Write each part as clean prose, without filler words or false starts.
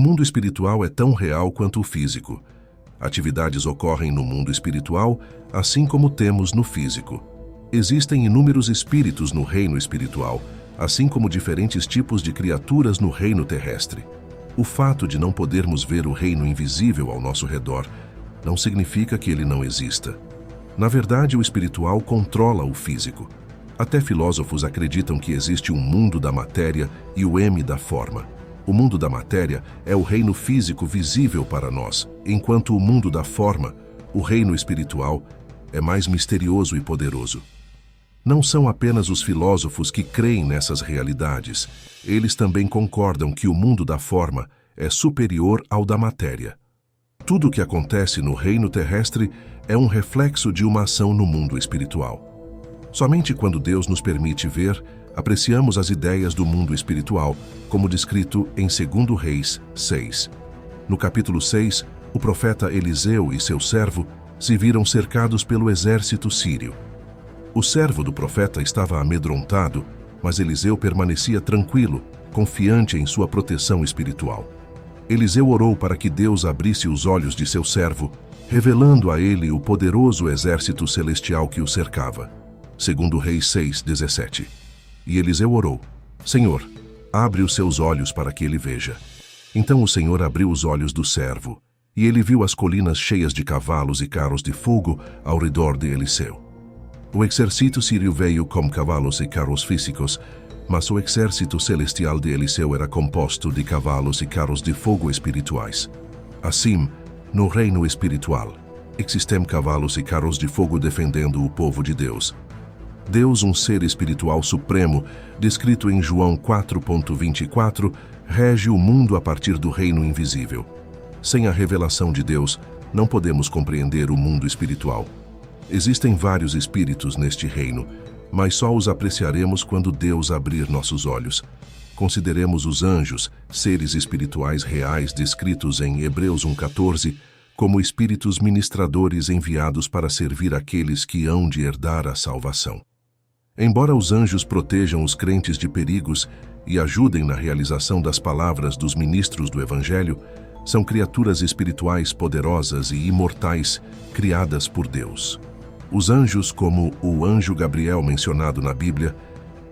mundo espiritual é tão real quanto o físico. Atividades ocorrem no mundo espiritual, assim como temos no físico. Existem inúmeros espíritos no reino espiritual, assim como diferentes tipos de criaturas no reino terrestre. O fato de não podermos ver o reino invisível ao nosso redor não significa que ele não exista. Na verdade, o espiritual controla o físico. Até filósofos acreditam que existe um mundo da matéria e o M da forma. O mundo da matéria é o reino físico visível para nós, enquanto o mundo da forma, o reino espiritual, é mais misterioso e poderoso. Não são apenas os filósofos que creem nessas realidades. Eles também concordam que o mundo da forma é superior ao da matéria. Tudo o que acontece no reino terrestre é um reflexo de uma ação no mundo espiritual. Somente quando Deus nos permite ver, apreciamos as ideias do mundo espiritual, como descrito em 2 Reis 6. No capítulo 6, o profeta Eliseu e seu servo se viram cercados pelo exército sírio. O servo do profeta estava amedrontado, mas Eliseu permanecia tranquilo, confiante em sua proteção espiritual. Eliseu orou para que Deus abrisse os olhos de seu servo, revelando a ele o poderoso exército celestial que o cercava. 2 Reis 6:17. E Eliseu orou: Senhor, abre os seus olhos para que ele veja. Então o Senhor abriu os olhos do servo, e ele viu as colinas cheias de cavalos e carros de fogo ao redor de Eliseu. O exército sírio veio com cavalos e carros físicos, mas o exército celestial de Eliseu era composto de cavalos e carros de fogo espirituais. Assim, no reino espiritual, existem cavalos e carros de fogo defendendo o povo de Deus. Deus, um ser espiritual supremo, descrito em João 4:24, rege o mundo a partir do reino invisível. Sem a revelação de Deus, não podemos compreender o mundo espiritual. Existem vários espíritos neste reino, mas só os apreciaremos quando Deus abrir nossos olhos. Consideremos os anjos, seres espirituais reais descritos em Hebreus 1:14, como espíritos ministradores enviados para servir aqueles que hão de herdar a salvação. Embora os anjos protejam os crentes de perigos e ajudem na realização das palavras dos ministros do Evangelho, são criaturas espirituais poderosas e imortais, criadas por Deus. Os anjos, como o anjo Gabriel mencionado na Bíblia,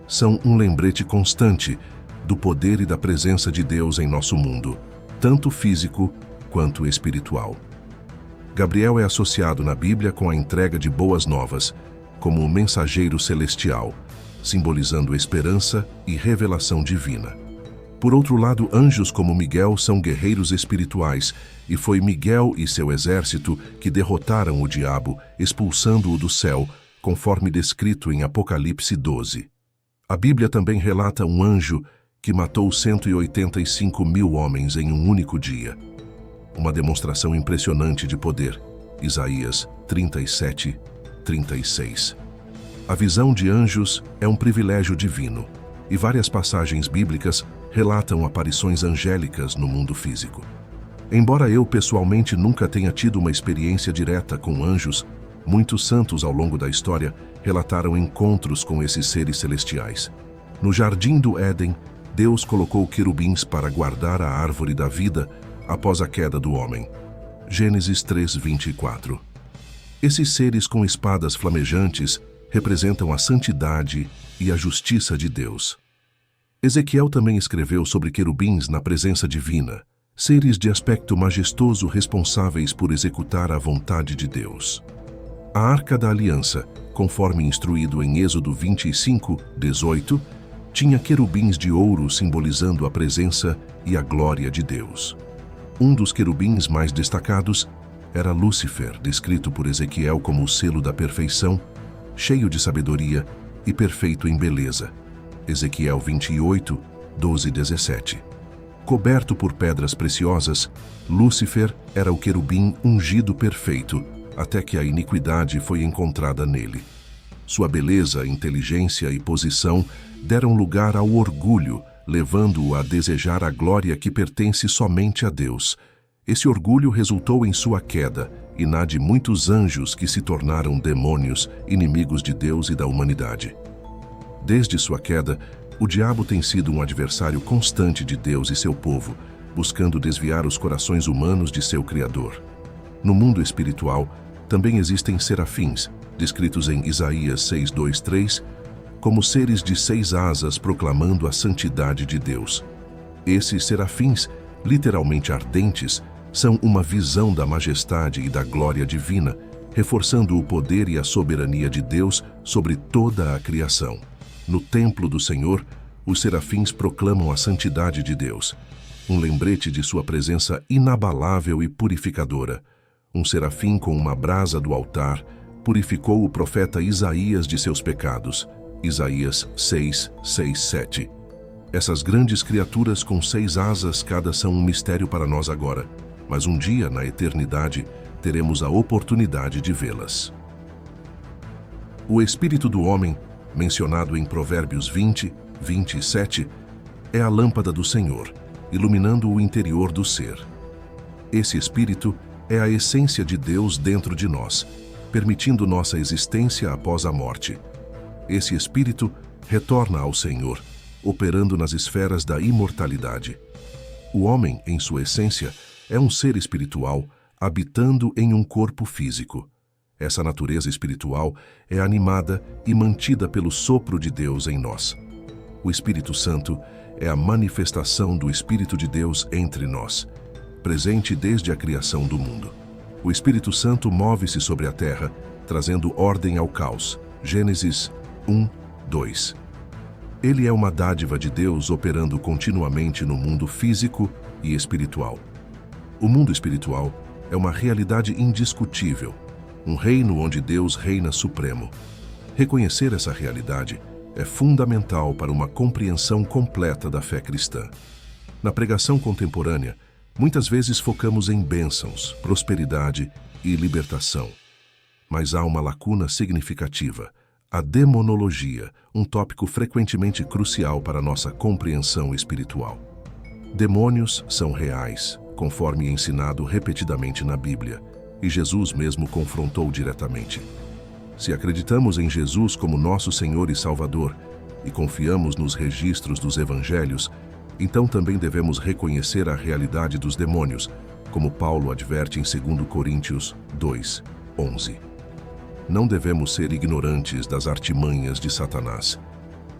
são um lembrete constante do poder e da presença de Deus em nosso mundo, tanto físico quanto espiritual. Gabriel é associado na Bíblia com a entrega de boas novas, como o mensageiro celestial, simbolizando esperança e revelação divina. Por outro lado, anjos como Miguel são guerreiros espirituais, e foi Miguel e seu exército que derrotaram o diabo, expulsando-o do céu, conforme descrito em Apocalipse 12. A Bíblia também relata um anjo que matou 185.000 homens em um único dia. Uma demonstração impressionante de poder. Isaías 37:36. A visão de anjos é um privilégio divino, e várias passagens bíblicas relatam aparições angélicas no mundo físico. Embora eu pessoalmente nunca tenha tido uma experiência direta com anjos, muitos santos ao longo da história relataram encontros com esses seres celestiais. No Jardim do Éden, Deus colocou querubins para guardar a árvore da vida após a queda do homem. Gênesis 3:24. Esses seres com espadas flamejantes representam a santidade e a justiça de Deus. Ezequiel também escreveu sobre querubins na presença divina, seres de aspecto majestoso responsáveis por executar a vontade de Deus. A Arca da Aliança, conforme instruído em Êxodo 25:18, tinha querubins de ouro simbolizando a presença e a glória de Deus. Um dos querubins mais destacados era Lúcifer, descrito por Ezequiel como o selo da perfeição, cheio de sabedoria e perfeito em beleza. Ezequiel 28:12-17. Coberto por pedras preciosas, Lúcifer era o querubim ungido perfeito, até que a iniquidade foi encontrada nele. Sua beleza, inteligência e posição deram lugar ao orgulho, levando-o a desejar a glória que pertence somente a Deus. Esse orgulho resultou em sua queda e na de muitos anjos que se tornaram demônios, inimigos de Deus e da humanidade. Desde sua queda, o diabo tem sido um adversário constante de Deus e seu povo, buscando desviar os corações humanos de seu Criador. No mundo espiritual, também existem serafins, descritos em Isaías 6:2-3, como seres de 6 asas proclamando a santidade de Deus. Esses serafins, literalmente ardentes, são uma visão da majestade e da glória divina, reforçando o poder e a soberania de Deus sobre toda a criação. No templo do Senhor, os serafins proclamam a santidade de Deus, um lembrete de sua presença inabalável e purificadora. Um serafim com uma brasa do altar purificou o profeta Isaías de seus pecados. Isaías 6:6-7. Essas grandes criaturas com 6 asas cada são um mistério para nós agora, mas um dia, na eternidade, teremos a oportunidade de vê-las. O espírito do homem, mencionado em Provérbios 20:27, é a lâmpada do Senhor, iluminando o interior do ser. Esse espírito é a essência de Deus dentro de nós, permitindo nossa existência após a morte. Esse espírito retorna ao Senhor, operando nas esferas da imortalidade. O homem, em sua essência, é um ser espiritual habitando em um corpo físico. Essa natureza espiritual é animada e mantida pelo sopro de Deus em nós. O Espírito Santo é a manifestação do Espírito de Deus entre nós, presente desde a criação do mundo. O Espírito Santo move-se sobre a terra, trazendo ordem ao caos. Gênesis 1:2. Ele é uma dádiva de Deus operando continuamente no mundo físico e espiritual. O mundo espiritual é uma realidade indiscutível, um reino onde Deus reina supremo. Reconhecer essa realidade é fundamental para uma compreensão completa da fé cristã. Na pregação contemporânea, muitas vezes focamos em bênçãos, prosperidade e libertação. Mas há uma lacuna significativa: a demonologia, um tópico frequentemente crucial para nossa compreensão espiritual. Demônios são reais, conforme ensinado repetidamente na Bíblia, e Jesus mesmo confrontou diretamente. Se acreditamos em Jesus como nosso Senhor e Salvador e confiamos nos registros dos Evangelhos, então também devemos reconhecer a realidade dos demônios, como Paulo adverte em 2 Coríntios 2:11. Não devemos ser ignorantes das artimanhas de Satanás.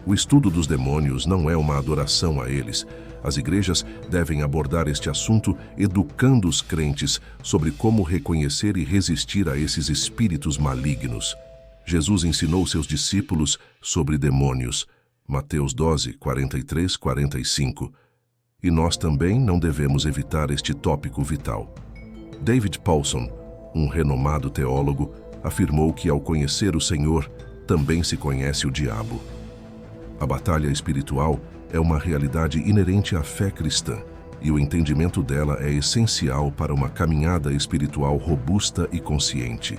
O estudo dos demônios não é uma adoração a eles. As igrejas devem abordar este assunto educando os crentes sobre como reconhecer e resistir a esses espíritos malignos. Jesus ensinou seus discípulos sobre demônios. Mateus 12:43-45. E nós também não devemos evitar este tópico vital. David Paulson, um renomado teólogo, afirmou que ao conhecer o Senhor, também se conhece o diabo. A batalha espiritual é uma realidade inerente à fé cristã, e o entendimento dela é essencial para uma caminhada espiritual robusta e consciente.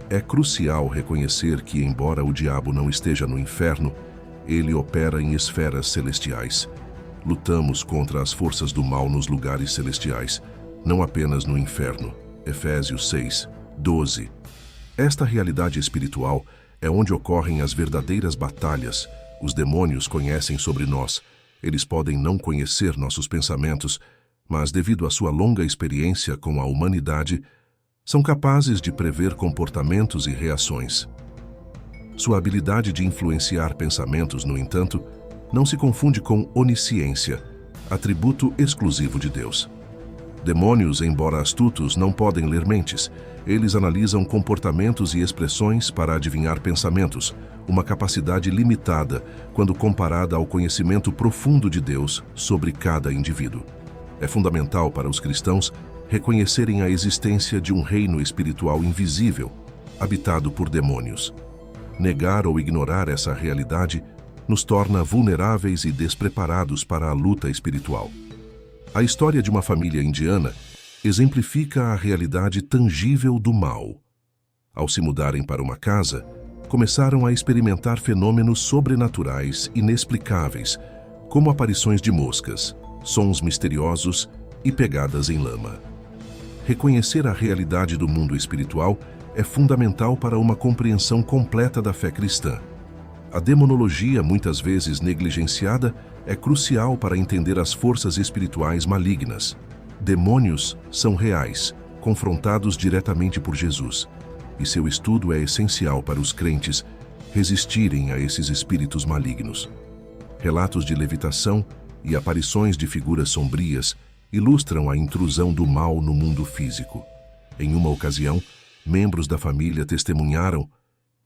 É crucial reconhecer que, embora o diabo não esteja no inferno, ele opera em esferas celestiais. Lutamos contra as forças do mal nos lugares celestiais, não apenas no inferno. Efésios 6:12. Esta realidade espiritual é onde ocorrem as verdadeiras batalhas. Os demônios conhecem sobre nós. Eles podem não conhecer nossos pensamentos, mas devido à sua longa experiência com a humanidade, são capazes de prever comportamentos e reações. Sua habilidade de influenciar pensamentos, no entanto, não se confunde com onisciência, atributo exclusivo de Deus. Demônios, embora astutos, não podem ler mentes. Eles analisam comportamentos e expressões para adivinhar pensamentos, uma capacidade limitada quando comparada ao conhecimento profundo de Deus sobre cada indivíduo. É fundamental para os cristãos reconhecerem a existência de um reino espiritual invisível, habitado por demônios. Negar ou ignorar essa realidade nos torna vulneráveis e despreparados para a luta espiritual. A história de uma família indiana exemplifica a realidade tangível do mal. Ao se mudarem para uma casa, começaram a experimentar fenômenos sobrenaturais inexplicáveis, como aparições de moscas, sons misteriosos e pegadas em lama. Reconhecer a realidade do mundo espiritual é fundamental para uma compreensão completa da fé cristã. A demonologia, muitas vezes negligenciada, é crucial para entender as forças espirituais malignas. Demônios são reais, confrontados diretamente por Jesus, e seu estudo é essencial para os crentes resistirem a esses espíritos malignos. Relatos de levitação e aparições de figuras sombrias ilustram a intrusão do mal no mundo físico. Em uma ocasião, membros da família testemunharam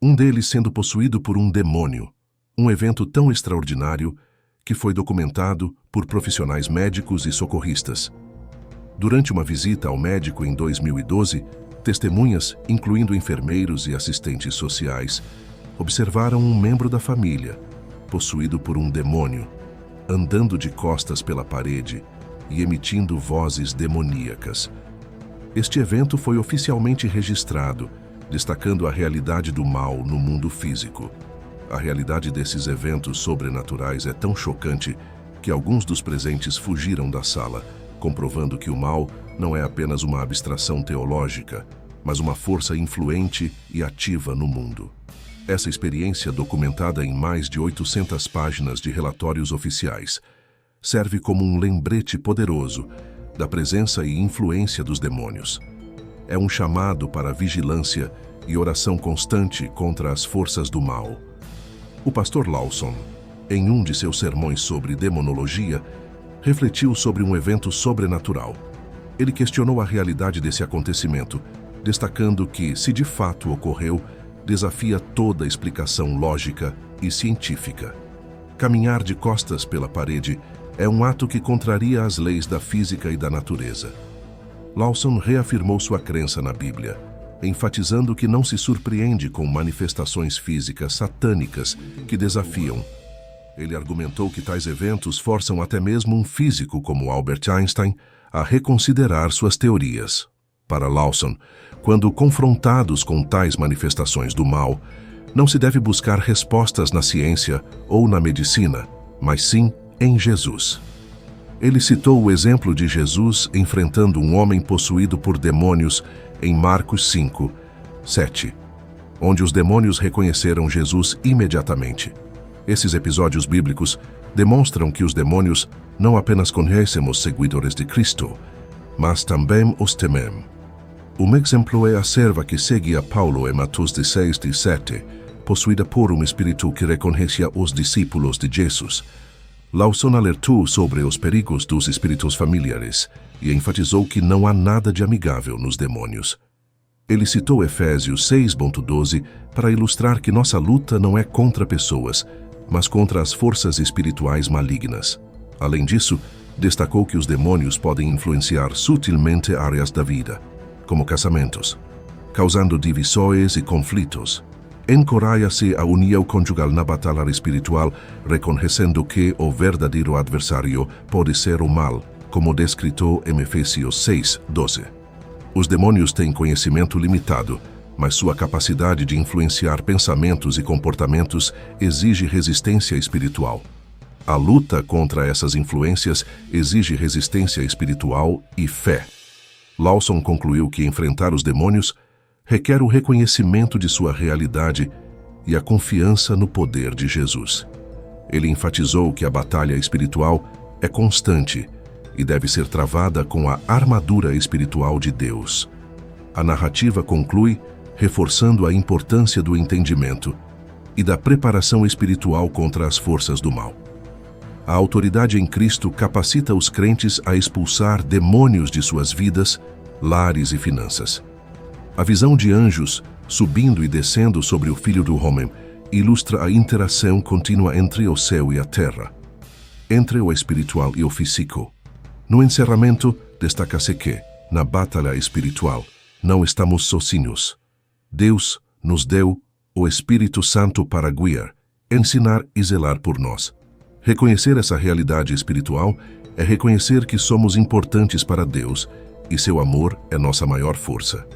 um deles sendo possuído por um demônio, um evento tão extraordinário que foi documentado por profissionais médicos e socorristas. Durante uma visita ao médico em 2012, testemunhas, incluindo enfermeiros e assistentes sociais, observaram um membro da família, possuído por um demônio, andando de costas pela parede e emitindo vozes demoníacas. Este evento foi oficialmente registrado, destacando a realidade do mal no mundo físico. A realidade desses eventos sobrenaturais é tão chocante que alguns dos presentes fugiram da sala, comprovando que o mal não é apenas uma abstração teológica, mas uma força influente e ativa no mundo. Essa experiência, documentada em mais de 800 páginas de relatórios oficiais, serve como um lembrete poderoso da presença e influência dos demônios. É um chamado para vigilância e oração constante contra as forças do mal. O pastor Lawson, em um de seus sermões sobre demonologia, refletiu sobre um evento sobrenatural. Ele questionou a realidade desse acontecimento, destacando que, se de fato ocorreu, desafia toda explicação lógica e científica. Caminhar de costas pela parede é um ato que contraria as leis da física e da natureza. Lawson reafirmou sua crença na Bíblia, enfatizando que não se surpreende com manifestações físicas satânicas que desafiam. Ele argumentou que tais eventos forçam até mesmo um físico como Albert Einstein a reconsiderar suas teorias. Para Lawson, quando confrontados com tais manifestações do mal, não se deve buscar respostas na ciência ou na medicina, mas sim em Jesus. Ele citou o exemplo de Jesus enfrentando um homem possuído por demônios em Marcos 5, 7, onde os demônios reconheceram Jesus imediatamente. Esses episódios bíblicos demonstram que os demônios não apenas conhecem os seguidores de Cristo, mas também os temem. Um exemplo é a serva que seguia Paulo em Mateus 16:17, possuída por um espírito que reconhecia os discípulos de Jesus. Lawson alertou sobre os perigos dos espíritos familiares e enfatizou que não há nada de amigável nos demônios. Ele citou Efésios 6:12 para ilustrar que nossa luta não é contra pessoas, mas contra as forças espirituais malignas. Além disso, destacou que os demônios podem influenciar sutilmente áreas da vida, como casamentos, causando divisões e conflitos. Encoraja-se a união conjugal na batalha espiritual, reconhecendo que o verdadeiro adversário pode ser o mal, como descrito em Efésios 6:12. Os demônios têm conhecimento limitado, mas sua capacidade de influenciar pensamentos e comportamentos exige resistência espiritual. A luta contra essas influências exige resistência espiritual e fé. Lawson concluiu que enfrentar os demônios requer o reconhecimento de sua realidade e a confiança no poder de Jesus. Ele enfatizou que a batalha espiritual é constante e deve ser travada com a armadura espiritual de Deus. A narrativa conclui reforçando a importância do entendimento e da preparação espiritual contra as forças do mal. A autoridade em Cristo capacita os crentes a expulsar demônios de suas vidas, lares e finanças. A visão de anjos subindo e descendo sobre o Filho do Homem ilustra a interação contínua entre o céu e a terra, entre o espiritual e o físico. No encerramento, destaca-se que, na batalha espiritual, não estamos sozinhos. Deus nos deu o Espírito Santo para guiar, ensinar e zelar por nós. Reconhecer essa realidade espiritual é reconhecer que somos importantes para Deus e seu amor é nossa maior força.